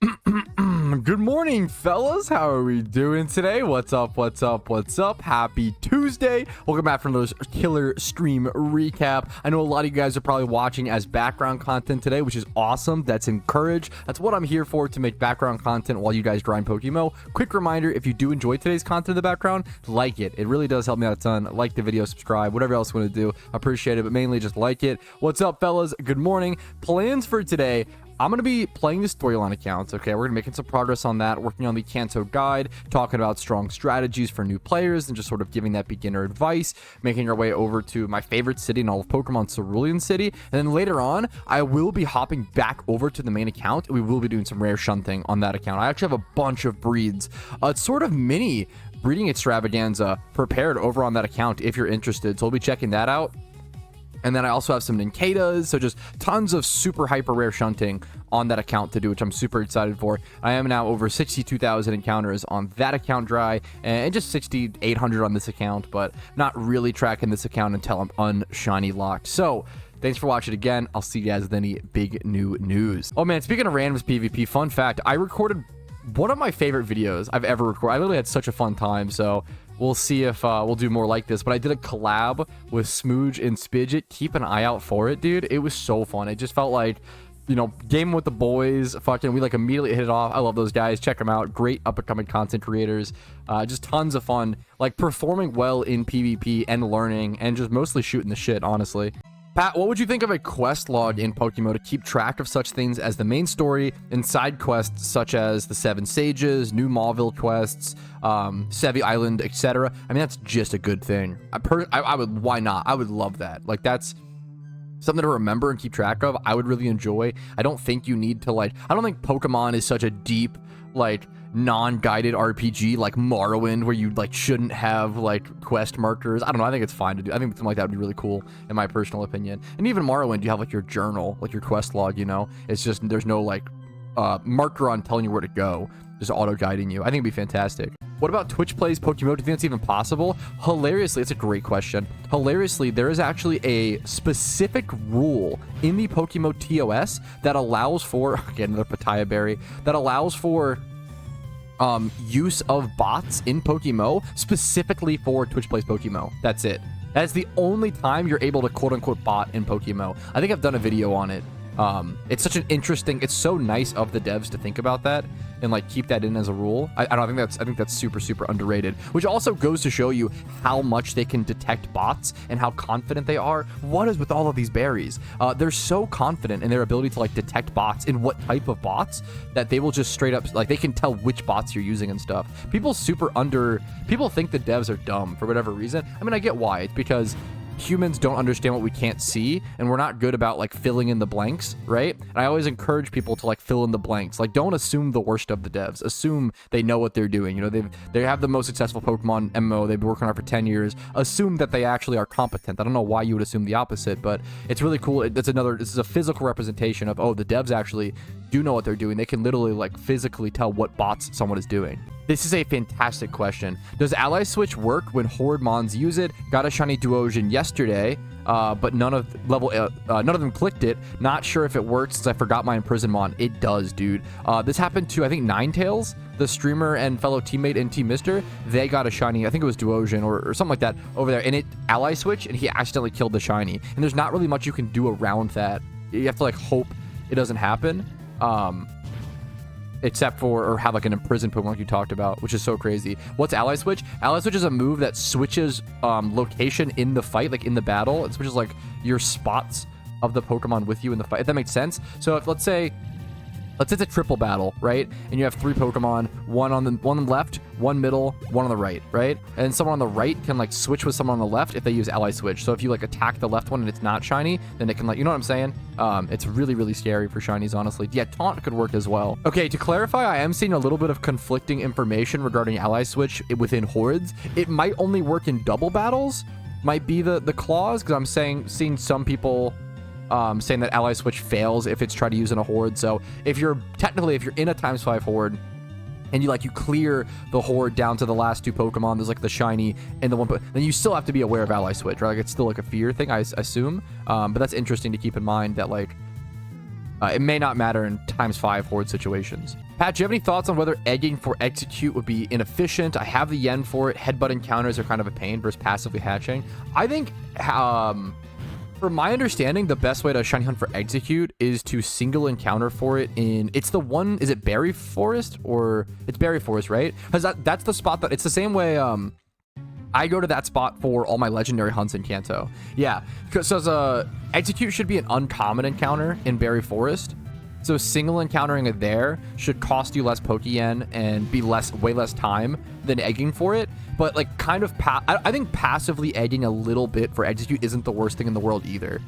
Good morning, fellas. How are we doing today? What's up? Happy Tuesday. Welcome back from those killer stream recap. I know a lot of you guys are probably watching as background content today, which is awesome. That's encouraged. That's what I'm here for, to make background content while you guys grind PokeMMO. Quick reminder, if you do enjoy today's content in the background, like it. It really does help me out a ton. Like the video, subscribe, whatever else you want to do. Appreciate it, but mainly just like it. What's up, fellas? Good morning. Plans for today: I'm going to be playing the storyline accounts, okay? We're going to be making some progress on that, working on the Kanto guide, talking about strong strategies for new players, and just sort of giving that beginner advice, making our way over to my favorite city in all of Pokemon, Cerulean City. And then later on, I will be hopping back over to the main account, and we will be doing some rare shunting on that account. I actually have a bunch of breeds. It's sort of mini breeding extravaganza prepared over on that account if you're interested, so we'll be checking that out. And then I also have some Ninkadas, so just tons of super hyper rare shunting on that account to do, which I'm super excited for. I am now over 62,000 encounters on that account dry, and just 6,800 on this account, but not really tracking this account until I'm unshiny locked. So thanks for watching again. I'll see you guys with any big new news. Oh man, speaking of randoms PvP, fun fact, I recorded one of my favorite videos I've ever recorded. I literally had such a fun time, so we'll see if we'll do more like this. But I did a collab with Smooge and Spidget. Keep an eye out for it, dude. It was so fun. It just felt like, you know, game with the boys. Fucking, we like immediately hit it off. I love those guys. Check them out. Great up-and-coming content creators. Just tons of fun. Like, performing well in PvP and learning and just mostly shooting the shit, honestly. Pat, what would you think of a quest log in PokeMMO to keep track of such things as the main story and side quests such as the 7 Sages, new Mauville quests, Sevi Island, etc.? I mean, that's just a good thing. I would, why not? I would love that. Like, that's something to remember and keep track of. I would really enjoy. I don't think you need to, like, I don't think Pokemon is such a deep, like, non-guided RPG like Morrowind, where you like shouldn't have like quest markers. I don't know, I think it's fine to do. I think something like that would be really cool in my personal opinion. And even Morrowind, you have like your journal, like your quest log, you know. It's just there's no like marker on telling you where to go, just auto guiding you. I think it'd be fantastic. What about Twitch plays PokeMMO? Do you think that's even possible? Hilariously, it's a great question. Hilariously, there is actually a specific rule in the PokeMMO TOS that allows for, again, another Pataya Berry, that allows for use of bots in PokeMMO specifically for Twitch plays PokeMMO. That's it. That's the only time you're able to quote-unquote bot in PokeMMO. I think I've done a video on it. It's such an interesting, it's so nice of the devs to think about that and like keep that in as a rule. I think that's super underrated, which also goes to show you how much they can detect bots and how confident they are. What is with all of these berries? They're so confident in their ability to like detect bots and what type of bots that they will just straight up, like, they can tell which bots you're using and stuff. People think the devs are dumb for whatever reason. I mean, I get why. It's because humans don't understand what we can't see, and we're not good about like filling in the blanks, right? And I always encourage people to like fill in the blanks. Like, don't assume the worst of the devs. Assume they know what they're doing. You know, they have the most successful Pokemon MMO. They've been working on it for 10 years. Assume that they actually are competent. I don't know why you would assume the opposite, but it's really cool. This is a physical representation of, oh, the devs actually do know what they're doing. They can literally like physically tell what bots someone is doing. This is a fantastic question. Does Ally Switch work when Horde Mons use it? Got a shiny Duosion yesterday, but none of them clicked it. Not sure if it works since I forgot my Imprisoned Mon. It does, dude. This happened to, I think, Ninetales, the streamer and fellow teammate and Team Mister. They got a shiny, I think it was Duosion or something like that over there, and it Ally Switch, and he accidentally killed the shiny. And there's not really much you can do around that. You have to like hope it doesn't happen. Except for, or have like an imprisoned Pokemon like you talked about, which is so crazy. What's Ally Switch? Ally Switch is a move that switches location in the fight, like in the battle. It switches like your spots of the Pokemon with you in the fight, if that makes sense. So if let's say it's a triple battle, right? And you have 3 Pokemon, one on the left, one middle, one on the right, right? And someone on the right can like switch with someone on the left if they use Ally Switch. So if you like attack the left one and it's not shiny, then it can like, you know what I'm saying? It's really scary for shinies, honestly. Yeah, taunt could work as well. Okay, to clarify, I am seeing a little bit of conflicting information regarding Ally Switch within Hordes. It might only work in double battles, might be the clause, because I'm seeing some people saying that Ally Switch fails if it's tried to use in a Horde. So if you're in a ×5 Horde and you clear the Horde down to the last 2 Pokemon, there's like the shiny and the one, then you still have to be aware of Ally Switch, right? Like, it's still like a fear thing, I assume. But that's interesting to keep in mind that like It may not matter in ×5 horde situations. Pat, do you have any thoughts on whether egging for execute would be inefficient? I have the yen for it. Headbutt encounters are kind of a pain versus passively hatching. I think, from my understanding, the best way to shiny hunt for execute is to single encounter for it in, it's the one, is it Berry Forest? Or it's Berry Forest, right? Because that's the spot that, it's the same way, I go to that spot for all my legendary hunts in Kanto. Yeah, so execute should be an uncommon encounter in Berry Forest. So single encountering it there should cost you less Pokeyen and be way less time than egging for it. But like kind of, I think passively egging a little bit for execute isn't the worst thing in the world either.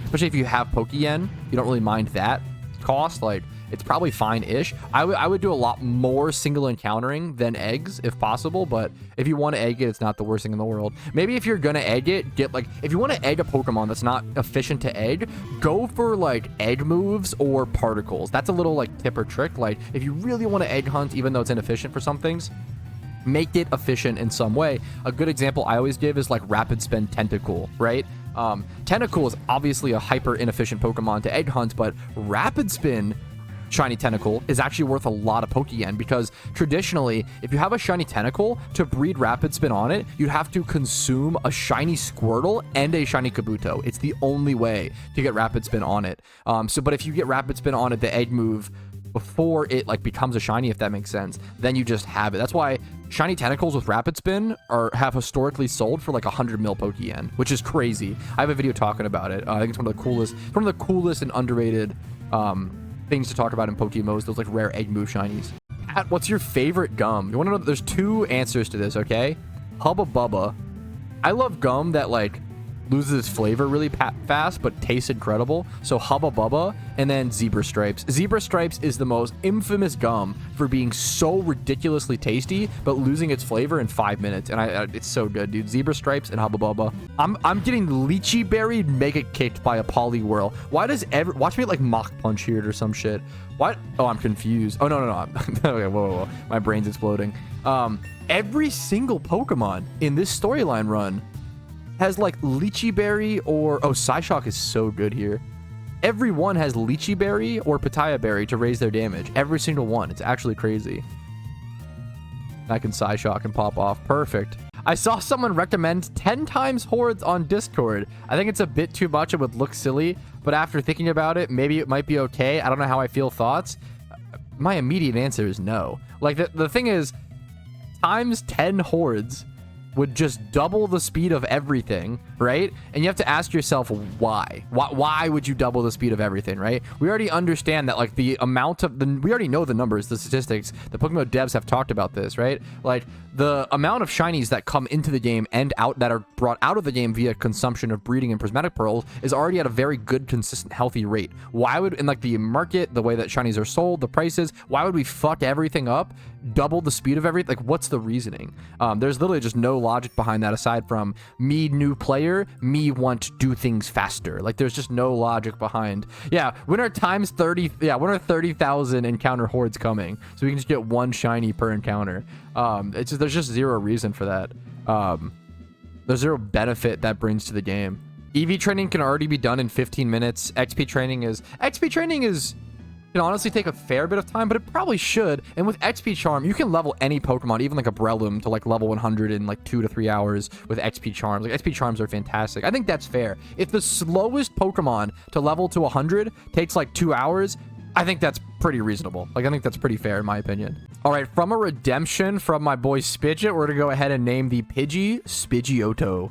Especially if you have Pokeyen, you don't really mind that cost. Like, it's probably fine-ish. I would do a lot more single encountering than eggs if possible, but if you want to egg it, it's not the worst thing in the world. Maybe if you're gonna egg it, get like, if you want to egg a Pokemon that's not efficient to egg, go for like egg moves or particles. That's a little like tip or trick. Like, if you really want to egg hunt, even though it's inefficient for some things, make it efficient in some way. A good example I always give is like Rapid Spin Tentacool, right? Tentacool is obviously a hyper inefficient Pokemon to egg hunt, but Rapid Spin shiny Tentacool is actually worth a lot of Pokeyen, because traditionally, if you have a shiny Tentacool, to breed Rapid Spin on it, you have to consume a shiny Squirtle and a shiny Kabuto. It's the only way to get Rapid Spin on it. But if you get Rapid Spin on it, the egg move before it like becomes a shiny, if that makes sense, then you just have it. That's why shiny Tentacles with Rapid Spin have historically sold for like 100 mil Pokeyen, which is crazy. I have a video talking about it. I think it's one of the coolest and underrated things to talk about in PokeMMOs, those like rare egg move shinies. Pat, what's your favorite gum? You want to know? There's two answers to this, okay? Hubba Bubba. I love gum that like loses its flavor really fast but tastes incredible, so Hubba Bubba. And then Zebra Stripes. Zebra Stripes is the most infamous gum for being so ridiculously tasty but losing its flavor in 5 minutes, and it's so good, dude. Zebra Stripes and Hubba Bubba. I'm getting Lychee Berry mega kicked by a Poliwhirl. Why does watch me like Mach Punch here or some shit? What? Oh, I'm confused. Oh, no. Okay, whoa. My brain's exploding. Every single Pokemon in this storyline run has like Lychee Berry or... Oh, Psyshock is so good here. Every one has Lychee Berry or Pitaya Berry to raise their damage. Every single one. It's actually crazy. I can Psyshock and pop off. Perfect. I saw someone recommend 10x Hordes on Discord. I think it's a bit too much. It would look silly, but after thinking about it, maybe it might be okay. I don't know how I feel. Thoughts? My immediate answer is no. Like, the thing is, times 10 Hordes would just double the speed of everything, right? And you have to ask yourself why. Why would you double the speed of everything, right? We already understand that, like, the amount of we already know the numbers, the statistics. The PokeMMO devs have talked about this, right? Like, the amount of shinies that come into the game and out that are brought out of the game via consumption of breeding and prismatic pearls is already at a very good, consistent, healthy rate. Why would, in like the market, the way that shinies are sold, the prices, why would we fuck everything up, double the speed of everything? Like, what's the reasoning? There's literally just no logic behind that aside from me, new player, me want to do things faster. Like, there's just no logic behind. Yeah, when are times 30? Yeah, when are 30,000 encounter hordes coming? So we can just get one shiny per encounter. It's just, there's just zero reason for that. There's zero benefit that brings to the game. EV training can already be done in 15 minutes. XP training can honestly take a fair bit of time, but it probably should. And with XP Charm, you can level any Pokemon, even like a Breloom, to like level 100 in like 2 to 3 hours with XP Charms. Like, XP Charms are fantastic. I think that's fair. If the slowest Pokemon to level to 100 takes like 2 hours, I think that's pretty reasonable. Like, I think that's pretty fair in my opinion. All right, from a redemption from my boy Spidget, we're gonna go ahead and name the Pidgey Spidgeotto.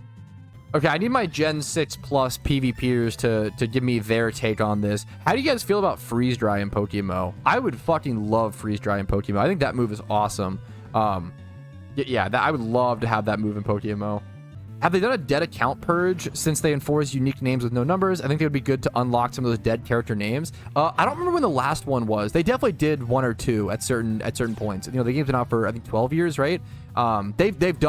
Okay, I need my Gen 6 plus PvPers to give me their take on this. How do you guys feel about Freeze Dry in PokeMMO? I would fucking love Freeze Dry in PokeMMO. I think that move is awesome. Yeah, I would love to have that move in PokeMMO. Have they done a dead account purge since they enforce unique names with no numbers? I think it would be good to unlock some of those dead character names. I don't remember when the last one was. They definitely did 1 or 2 at certain points. You know, the game's been out for I think 12 years, right? They've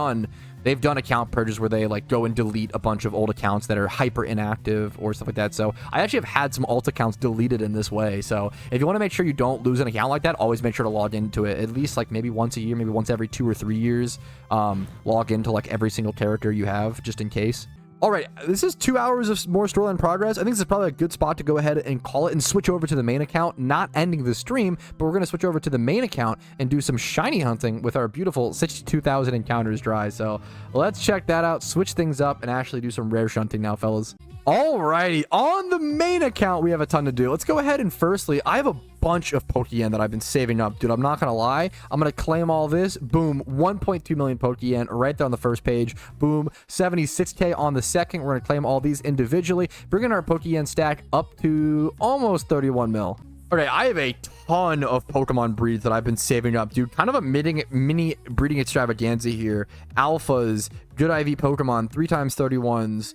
done account purges where they like go and delete a bunch of old accounts that are hyper inactive or stuff like that. So I actually have had some alt accounts deleted in this way. So if you want to make sure you don't lose an account like that, always make sure to log into it at least like maybe once a year, maybe once every 2 or 3 years. Log into like every single character you have just in case. All right, this is 2 hours of more storyline progress. I think this is probably a good spot to go ahead and call it and switch over to the main account, not ending the stream, but we're going to switch over to the main account and do some shiny hunting with our beautiful 62,000 encounters dry. So let's check that out, switch things up, and actually do some rare shunting now, fellas. Alrighty, on the main account, we have a ton to do. Let's go ahead and firstly, I have a bunch of Pokeyen that I've been saving up. Dude, I'm not going to lie. I'm going to claim all this. Boom, 1.2 million Pokeyen right there on the first page. Boom, 76k on the second. We're going to claim all these individually, bringing our Pokeyen stack up to almost 31 mil. Okay, I have a ton of Pokemon breeds that I've been saving up, dude. Kind of a mini breeding extravaganza here. Alphas, good IV Pokemon, 3x31s,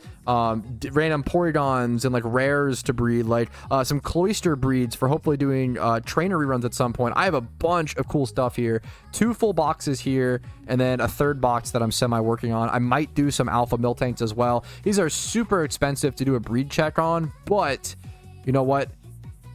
random Porygons, and like rares to breed, like some Cloyster breeds for hopefully doing trainer reruns at some point. I have a bunch of cool stuff here. 2 full boxes here, and then a 3rd box that I'm semi-working on. I might do some Alpha Miltanks as well. These are super expensive to do a breed check on, but you know what?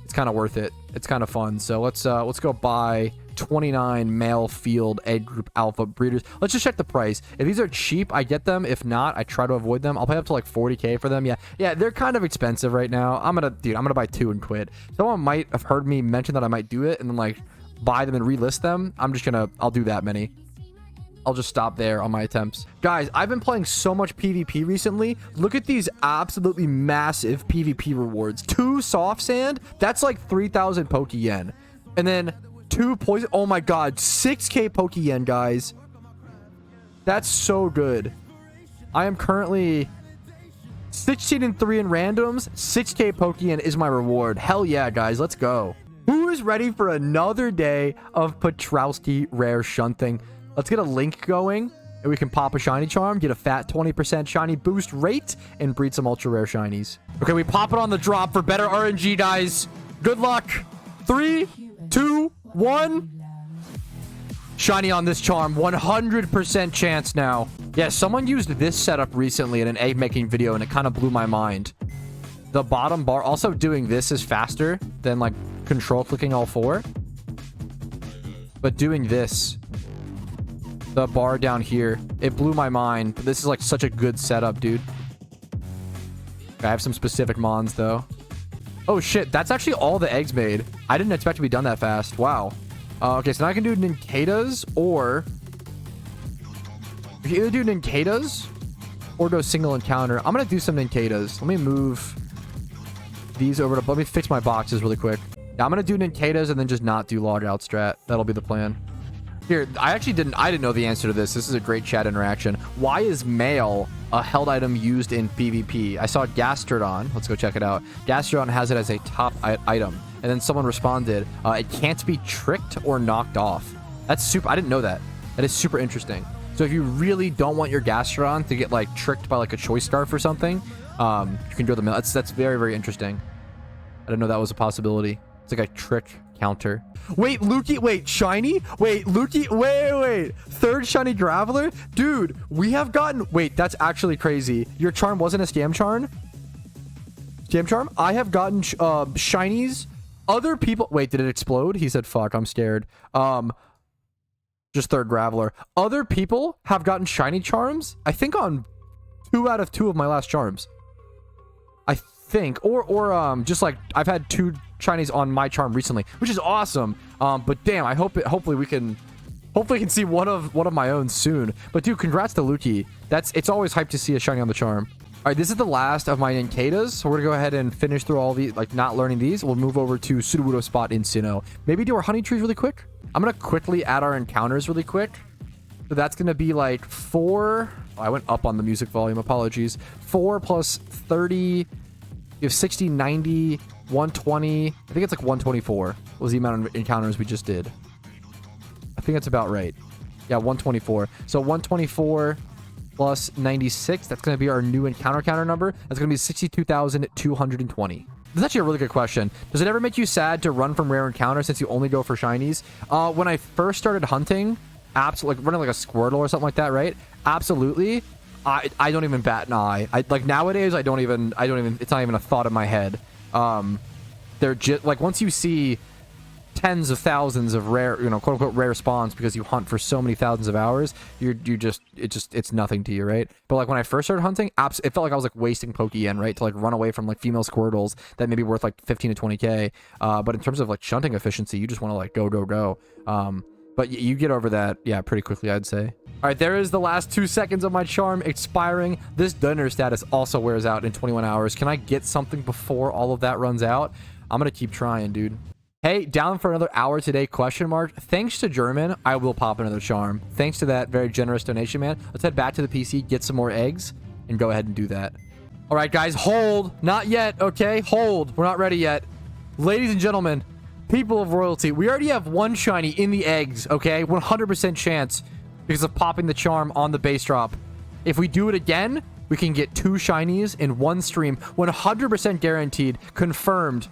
It's kind of worth it. It's kind of fun. So let's go buy 29 male field egg group alpha breeders. Let's just check the price. If these are cheap, I get them. If not, I try to avoid them. I'll pay up to like 40k for them. Yeah, they're kind of expensive right now. I'm gonna buy 2 and quit. Someone might have heard me mention that I might do it and then like buy them and relist them. I'll do that many. I'll just stop there on my attempts. Guys, I've been playing so much PvP recently. Look at these absolutely massive PvP rewards. 2 soft sand, that's like 3,000 Pokeyen. And then 2 poison. Oh my god, 6k Pokeyen, guys. That's so good. I am currently 16 and 3 in randoms. 6k Pokeyen is my reward. Hell yeah, guys, let's go. Who is ready for another day of Patrouski rare shunting? Let's get a link going, and we can pop a shiny charm, get a fat 20% shiny boost rate, and breed some ultra rare shinies. Okay, we pop it on the drop for better RNG, guys. Good luck. 3, 2, 1. Shiny on this charm. 100% chance now. Yeah, someone used this setup recently in an egg making video, and it kind of blew my mind. The bottom bar, also doing this is faster than like control clicking all 4. But doing this, the bar down here, it blew my mind. This is like such a good setup, dude. I have some specific mons though. Oh shit, that's actually all the eggs made. I didn't expect to be done that fast. Wow. Okay, so now I can do Ninkadas, or you can either do Ninkadas or go single encounter. I'm gonna do some Ninkadas. Let me move these over to, let me fix my boxes really quick. Yeah, I'm gonna do Ninkadas and then just not do log out strat. That'll be the plan. Here, I didn't know the answer to this. This is a great chat interaction. Why is mail a held item used in PvP? I saw Gastrodon. Let's go check it out. Gastrodon has it as a top item. And then someone responded, it can't be tricked or knocked off. That's super. I didn't know that. That is super interesting. So if you really don't want your Gastrodon to get like tricked by like a choice scarf or something, you can do the mail. That's very, very interesting. I didn't know that was a possibility. It's like a trick counter. Wait, Lukey, wait, shiny? Wait, Lukey, wait. 3rd shiny Graveler? Dude, we have gotten, wait, that's actually crazy. Your charm wasn't a scam charm? Scam charm? I have gotten shinies. Other people, wait, did it explode? He said, fuck, I'm scared. Just 3rd Graveler. Other people have gotten shiny charms, I think on 2 out of 2 of my last charms. I think, or just like I've had 2 shinies on my charm recently, which is awesome. But damn, I hope hopefully we can see one of my own soon. But dude, congrats to Lukey. It's always hyped to see a shiny on the charm. All right, this is the last of my Ninkadas, so we're gonna go ahead and finish through all these, like not learning these. We'll move over to Sudowoodo spot in Sinnoh. Maybe do our honey trees really quick. I'm gonna quickly add our encounters really quick. So that's gonna be like 4. Oh, I went up on the music volume. Apologies. 4 plus 30. You have 60, 90, 120. I think it's like 124 was the amount of encounters we just did. I think that's about right. Yeah, 124. So 124 plus 96. That's going to be our new encounter counter number. That's going to be 62,220. This is actually a really good question. Does it ever make you sad to run from rare encounters since you only go for shinies? When I first started hunting, absolutely, like running like a Squirtle or something like that, right? Absolutely. I don't even bat an eye. Like nowadays, I don't even, it's not even a thought in my head. They're just like, once you see tens of thousands of rare, you know, quote unquote rare spawns because you hunt for so many thousands of hours, it's nothing to you, right? But like when I first started hunting, it felt like I was like wasting Pokeyen, right? To like run away from like female Squirtles that may be worth like 15 to 20k. But in terms of like shunting efficiency, you just want to like go. But you get over that, yeah, pretty quickly, I'd say. All right, there is the last 2 seconds of my charm expiring. This Dunner status also wears out in 21 hours. Can I get something before all of that runs out? I'm gonna keep trying, dude. Hey, down for another hour today, question mark. Thanks to German, I will pop another charm. Thanks to that very generous donation, man. Let's head back to the PC, get some more eggs, and go ahead and do that. All right, guys, hold. Not yet, okay? Hold. We're not ready yet. Ladies and gentlemen, people of royalty, we already have one shiny in the eggs, okay? 100% chance because of popping the charm on the base drop. If we do it again, we can get 2 shinies in one stream. 100% guaranteed. Confirmed.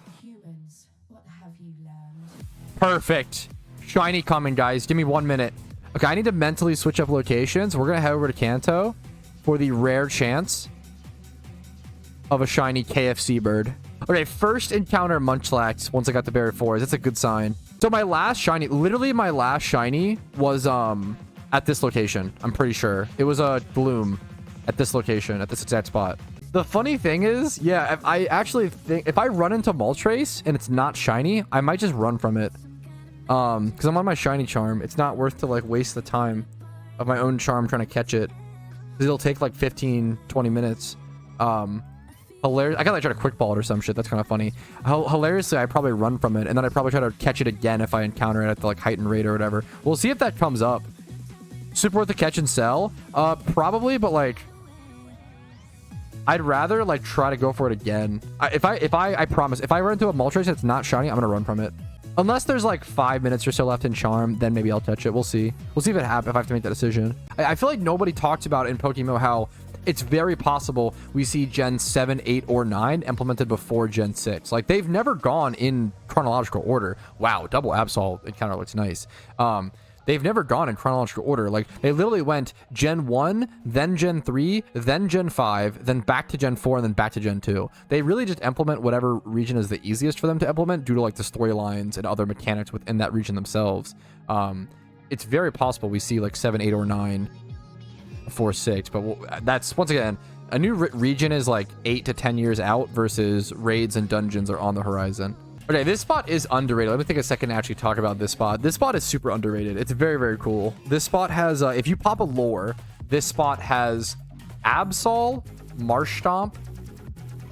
Perfect. Shiny coming, guys. Give me 1 minute. Okay, I need to mentally switch up locations. We're going to head over to Kanto for the rare chance of a shiny KFC bird. Okay, first encounter Munchlax once I got the Berry Forest. That's a good sign. So my last shiny, literally my last shiny was at this location. I'm pretty sure. It was a Bloom at this location, at this exact spot. The funny thing is, yeah, I actually think if I run into Moltres and it's not shiny, I might just run from it. Because I'm on my shiny charm. It's not worth to like waste the time of my own charm trying to catch it. Because it'll take like 15, 20 minutes. Hilarious. I gotta like, try to quick ball it or some shit. That's kind of funny. Hilariously, I probably run from it, and then I probably try to catch it again if I encounter it at the like heightened rate or whatever. We'll see if that comes up. Super worth the catch and sell? Probably, but like I'd rather like try to go for it again. I promise, if I run into a Moltres that's not shiny, I'm gonna run from it. Unless there's like 5 minutes or so left in charm, then maybe I'll touch it. We'll see. We'll see if it happens, if I have to make that decision. I feel like nobody talks about in PokeMMO how it's very possible we see Gen 7, 8, or 9 implemented before Gen 6. Like, they've never gone in chronological order. Wow, double Absol encounter looks nice. They've never gone in chronological order. Like, they literally went Gen 1, then Gen 3, then Gen 5, then back to Gen 4, and then back to Gen 2. They really just implement whatever region is the easiest for them to implement due to, like, the storylines and other mechanics within that region themselves. It's very possible we see, like, 7, 8, or 9 before 6, but that's, once again, a new region is, like, 8 to 10 years out versus raids and dungeons are on the horizon. Okay, this spot is underrated. Let me take a second to actually talk about this spot. This spot is super underrated. It's very, very cool. This spot has, if you pop a lore, this spot has Absol, Marshtomp,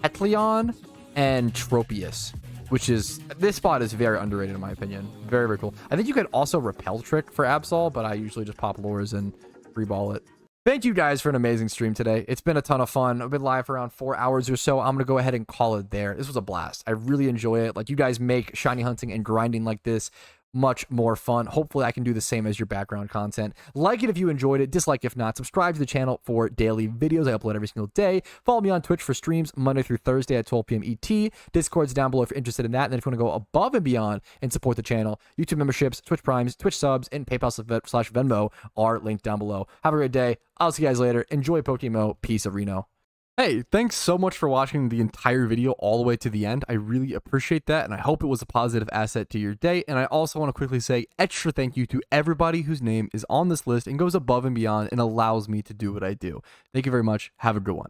Etleon, and Tropius, which is, this spot is very underrated in my opinion. Very, very cool. I think you could also Repel Trick for Absol, but I usually just pop lures and free ball it. Thank you guys for an amazing stream today. It's been a ton of fun. I've been live for around 4 hours or so. I'm going to go ahead and call it there. This was a blast. I really enjoy it. Like, you guys make shiny hunting and grinding like this much more fun. Hopefully, I can do the same as your background content. Like it if you enjoyed it. Dislike if not. Subscribe to the channel for daily videos. I upload every single day. Follow me on Twitch for streams Monday through Thursday at 12 p.m. ET. Discord's down below if you're interested in that. And then if you want to go above and beyond and support the channel, YouTube memberships, Twitch Primes, Twitch subs, and PayPal/Venmo are linked down below. Have a great day. I'll see you guys later. Enjoy PokeMMO. Peace of Reno. Hey, thanks so much for watching the entire video all the way to the end. I really appreciate that, and I hope it was a positive asset to your day. And I also want to quickly say extra thank you to everybody whose name is on this list and goes above and beyond and allows me to do what I do. Thank you very much. Have a good one.